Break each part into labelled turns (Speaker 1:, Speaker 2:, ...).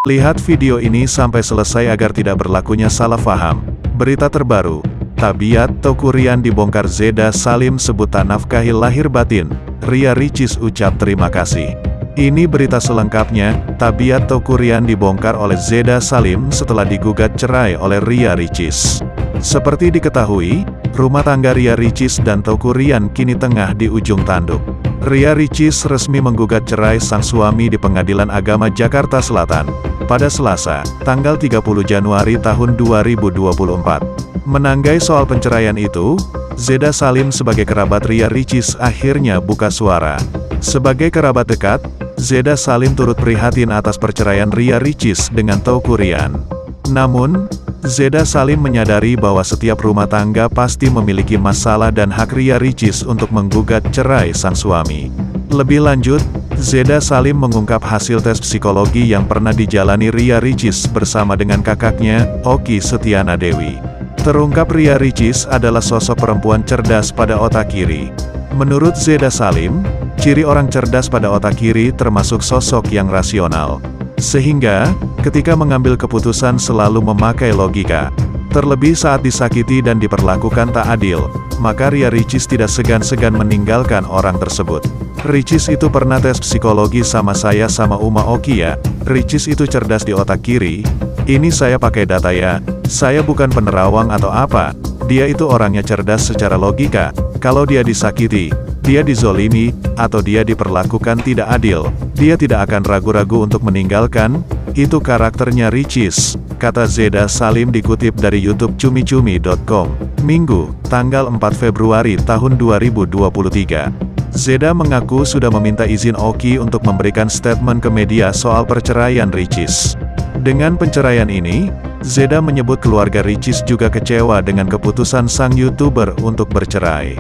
Speaker 1: Lihat video ini sampai selesai agar tidak berlakunya salah paham. Berita terbaru, Tabiat Teuku Ryan dibongkar Zeda Salim sebut tak nafkahi lahir batin, Ria Ricis ucap terima kasih. Ini berita selengkapnya, Tabiat Teuku Ryan dibongkar oleh Zeda Salim setelah digugat cerai oleh Ria Ricis. Seperti diketahui, rumah tangga Ria Ricis dan Teuku Ryan kini tengah di ujung tanduk. Ria Ricis resmi menggugat cerai sang suami di Pengadilan Agama Jakarta Selatan pada Selasa, tanggal 30 Januari tahun 2024. Menanggai soal penceraian itu, Zeda Salim sebagai kerabat Ria Ricis akhirnya buka suara. Sebagai kerabat dekat, Zeda Salim turut prihatin atas perceraian Ria Ricis dengan Teuku Ryan. Namun, Zeda Salim menyadari bahwa setiap rumah tangga pasti memiliki masalah dan hak Ria Ricis untuk menggugat cerai sang suami. Lebih lanjut, Zeda Salim mengungkap hasil tes psikologi yang pernah dijalani Ria Ricis bersama dengan kakaknya, Oki Setiana Dewi. Terungkap Ria Ricis adalah sosok perempuan cerdas pada otak kiri. Menurut Zeda Salim, ciri orang cerdas pada otak kiri termasuk sosok yang rasional. Sehingga, ketika mengambil keputusan selalu memakai logika. Terlebih saat disakiti dan diperlakukan tak adil, maka Ria Ricis tidak segan-segan meninggalkan orang tersebut. Ricis itu pernah tes psikologi sama saya sama Uma Oki ya, Ricis itu cerdas di otak kiri. Ini saya pakai data ya, saya bukan penerawang atau apa, dia itu orangnya cerdas secara logika. Kalau dia disakiti, dia dizolimi, atau dia diperlakukan tidak adil, dia tidak akan ragu-ragu untuk meninggalkan. Itu karakternya Ricis, kata Zeda Salim dikutip dari YouTube cumi-cumi.com, Minggu, tanggal 4 Februari tahun 2023. Zeda mengaku sudah meminta izin Oki untuk memberikan statement ke media soal perceraian Ricis. Dengan penceraian ini, Zeda menyebut keluarga Ricis juga kecewa dengan keputusan sang YouTuber untuk bercerai.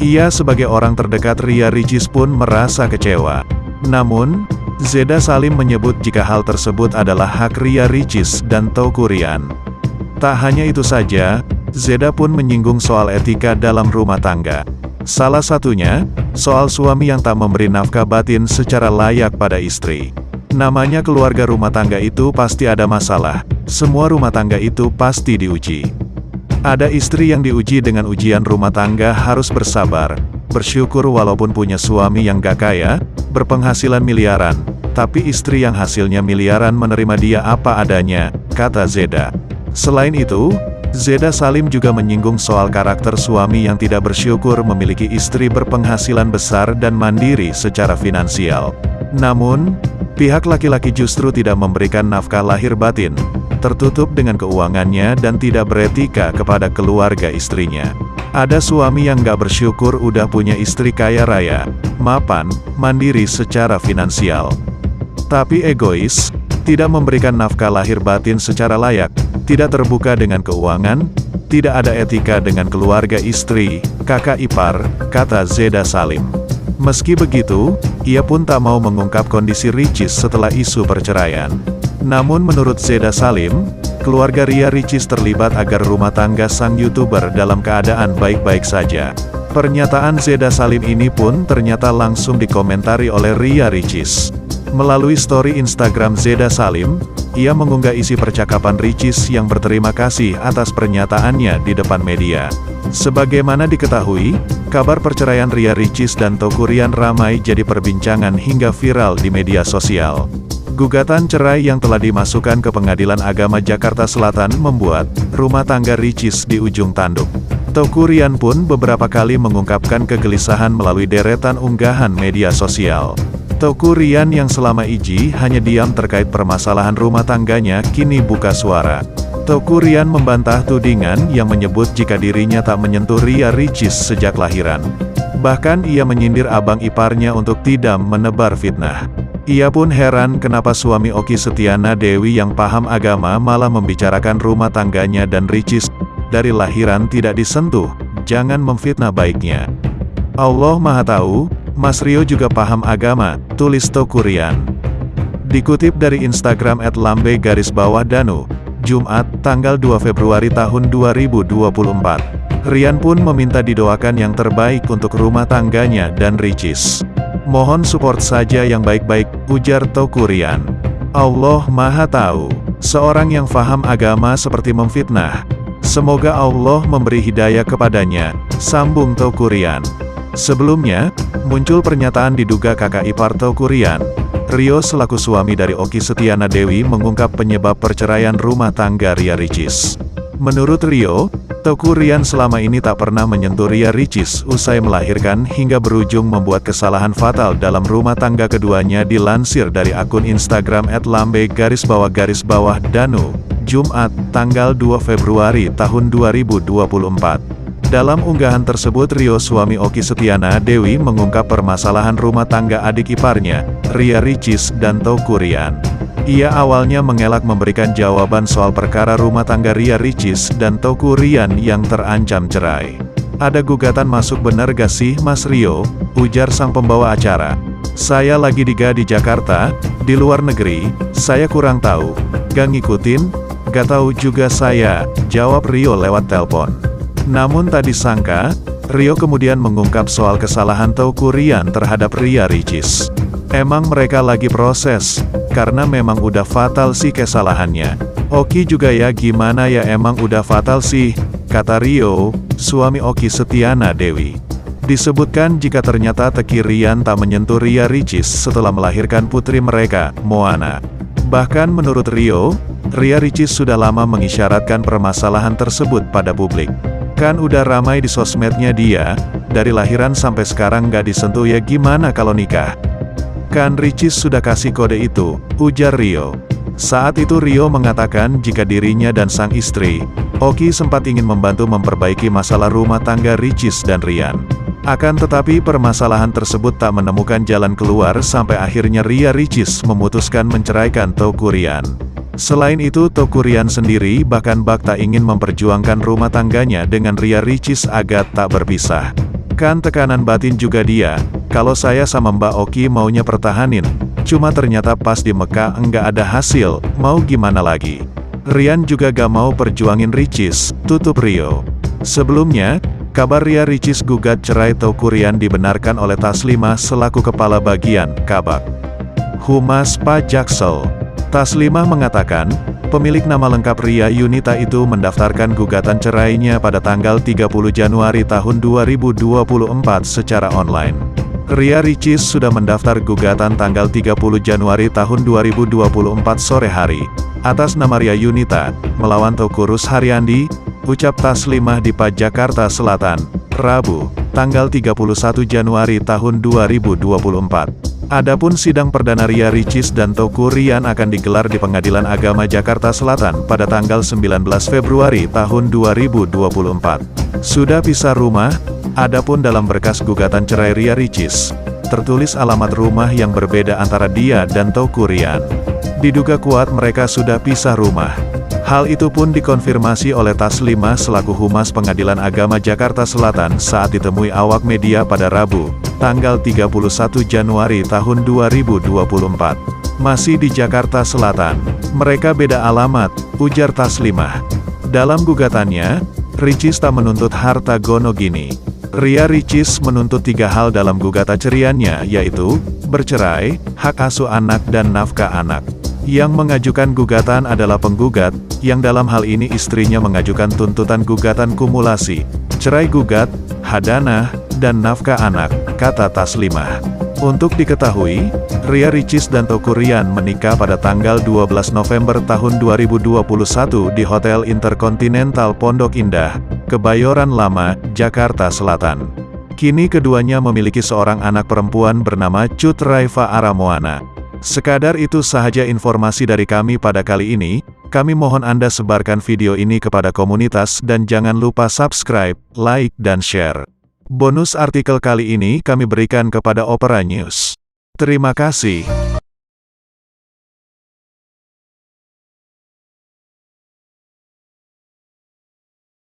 Speaker 1: Ia sebagai orang terdekat Ria Ricis pun merasa kecewa. Namun, Zeda Salim menyebut jika hal tersebut adalah hak Ria Ricis dan Teuku Ryan. Tak hanya itu saja, Zeda pun menyinggung soal etika dalam rumah tangga. Salah satunya, soal suami yang tak memberi nafkah batin secara layak pada istri. Namanya keluarga rumah tangga itu pasti ada masalah, semua rumah tangga itu pasti diuji. Ada istri yang diuji dengan ujian rumah tangga harus bersabar, bersyukur walaupun punya suami yang gak kaya, berpenghasilan miliaran, tapi istri yang hasilnya miliaran menerima dia apa adanya, kata Zeda. Selain itu, Zeda Salim juga menyinggung soal karakter suami yang tidak bersyukur memiliki istri berpenghasilan besar dan mandiri secara finansial. Namun, pihak laki-laki justru tidak memberikan nafkah lahir batin, tertutup dengan keuangannya dan tidak beretika kepada keluarga istrinya. Ada suami yang gak bersyukur udah punya istri kaya raya, mapan, mandiri secara finansial, tapi egois, tidak memberikan nafkah lahir batin secara layak, tidak terbuka dengan keuangan, tidak ada etika dengan keluarga istri, kakak ipar, kata Zeda Salim. Meski begitu, ia pun tak mau mengungkap kondisi Ricis setelah isu perceraian. Namun menurut Zeda Salim, keluarga Ria Ricis terlibat agar rumah tangga sang YouTuber dalam keadaan baik-baik saja. Pernyataan Zeda Salim ini pun ternyata langsung dikomentari oleh Ria Ricis. Melalui story Instagram Zeda Salim, ia mengunggah isi percakapan Ricis yang berterima kasih atas pernyataannya di depan media. Sebagaimana diketahui, kabar perceraian Ria Ricis dan Teuku Ryan ramai jadi perbincangan hingga viral di media sosial. Gugatan cerai yang telah dimasukkan ke Pengadilan Agama Jakarta Selatan membuat rumah tangga Ricis di ujung tanduk. Teuku Ryan pun beberapa kali mengungkapkan kegelisahan melalui deretan unggahan media sosial. Teuku Ryan yang selama ini hanya diam terkait permasalahan rumah tangganya kini buka suara. Teuku Ryan membantah tudingan yang menyebut jika dirinya tak menyentuh Ria Ricis sejak lahiran. Bahkan ia menyindir abang iparnya untuk tidak menebar fitnah. Ia pun heran kenapa suami Oki Setiana Dewi yang paham agama malah membicarakan rumah tangganya dan Ricis dari lahiran tidak disentuh, jangan memfitnah baiknya. Allah Maha Tahu, Mas Rio juga paham agama, tulis Teuku Ryan. Dikutip dari Instagram @lambe_danu, Jumat, tanggal 2 Februari tahun 2024. Ryan pun meminta didoakan yang terbaik untuk rumah tangganya dan Ricis. Mohon support saja yang baik-baik, ujar Teuku Ryan. Allah Maha Tahu. Seorang yang faham agama seperti memfitnah. Semoga Allah memberi hidayah kepadanya, sambung Teuku Ryan. Sebelumnya, muncul pernyataan diduga kakak ipar Teuku Ryan. Rio selaku suami dari Oki Setiana Dewi mengungkap penyebab perceraian rumah tangga Ria Ricis. Menurut Rio, Teuku Ryan selama ini tak pernah menyentuh Ria Ricis usai melahirkan hingga berujung membuat kesalahan fatal dalam rumah tangga keduanya, dilansir dari akun Instagram @lambe_danu, Jumat, tanggal 2 Februari tahun 2024. Dalam unggahan tersebut, Rio suami Oki Setiana Dewi mengungkap permasalahan rumah tangga adik iparnya, Ria Ricis dan Teuku Ryan. Ia awalnya mengelak memberikan jawaban soal perkara rumah tangga Ria Ricis dan Teuku Ryan yang terancam cerai. "Ada gugatan masuk bener gak sih Mas Rio?" ujar sang pembawa acara. "Saya lagi di Jakarta, di luar negeri, saya kurang tahu. Gak ngikutin? Gak tahu juga saya," jawab Rio lewat telepon. Namun tak disangka, Rio kemudian mengungkap soal kesalahan Teuku Ryan terhadap Ria Ricis. "Emang mereka lagi proses, karena memang udah fatal sih kesalahannya. Oki juga ya, gimana ya, emang udah fatal sih," kata Rio, suami Oki Setiana Dewi. Disebutkan jika ternyata Teuku Ryan tak menyentuh Ria Ricis setelah melahirkan putri mereka, Moana. Bahkan menurut Rio, Ria Ricis sudah lama mengisyaratkan permasalahan tersebut pada publik. "Kan udah ramai di sosmednya dia, dari lahiran sampai sekarang gak disentuh, ya gimana kalau nikah? Kan Ricis sudah kasih kode itu," ujar Rio. Saat itu Rio mengatakan jika dirinya dan sang istri, Oki, sempat ingin membantu memperbaiki masalah rumah tangga Ricis dan Ryan. Akan tetapi permasalahan tersebut tak menemukan jalan keluar sampai akhirnya Ria Ricis memutuskan menceraikan Teuku Ryan. Selain itu, Teuku Ryan sendiri bahkan tak ingin memperjuangkan rumah tangganya dengan Ria Ricis agar tak berpisah. "Kan tekanan batin juga dia, kalau saya sama Mbak Oki maunya pertahanin, cuma ternyata pas di Mekah enggak ada hasil, mau gimana lagi. Ryan juga gak mau perjuangin Ricis," tutup Rio. Sebelumnya, kabar Ria Ricis gugat cerai Teuku Ryan dibenarkan oleh Taslimah selaku Kepala Bagian Kabak Humas Jaksel. Taslimah mengatakan, pemilik nama lengkap Ria Yunita itu mendaftarkan gugatan cerainya pada tanggal 30 Januari tahun 2024 secara online. Ria Ricis sudah mendaftar gugatan tanggal 30 Januari tahun 2024 sore hari, atas nama Ria Yunita, melawan Teuku Rusharyandi, ucap Taslimah di Jakarta Selatan, Rabu, tanggal 31 Januari tahun 2024. Adapun sidang perdana Ria Ricis dan Teuku Ryan akan digelar di Pengadilan Agama Jakarta Selatan pada tanggal 19 Februari tahun 2024. Sudah pisah rumah? Adapun dalam berkas gugatan cerai Ria Ricis, tertulis alamat rumah yang berbeda antara dia dan Teuku Ryan. Diduga kuat mereka sudah pisah rumah. Hal itu pun dikonfirmasi oleh Taslimah selaku Humas Pengadilan Agama Jakarta Selatan saat ditemui awak media pada Rabu, tanggal 31 Januari tahun 2024. "Masih di Jakarta Selatan. Mereka beda alamat," ujar Taslimah. Dalam gugatannya, Ricis tak menuntut harta gono gini. Ria Ricis menuntut 3 hal dalam gugatan ceraiannya, yaitu bercerai, hak asuh anak dan nafkah anak. Yang mengajukan gugatan adalah penggugat, yang dalam hal ini istrinya mengajukan tuntutan gugatan kumulasi, cerai gugat, hadanah, dan nafkah anak, kata Taslimah. Untuk diketahui, Ria Ricis dan Teuku Ryan menikah pada tanggal 12 November tahun 2021 di Hotel Intercontinental Pondok Indah, Kebayoran Lama, Jakarta Selatan. Kini keduanya memiliki seorang anak perempuan bernama Cut Raifa Aramoana. Sekadar itu sahaja informasi dari kami pada kali ini. Kami mohon Anda sebarkan video ini kepada komunitas dan jangan lupa subscribe, like, dan share. Bonus artikel kali ini kami berikan kepada Opera News. Terima kasih.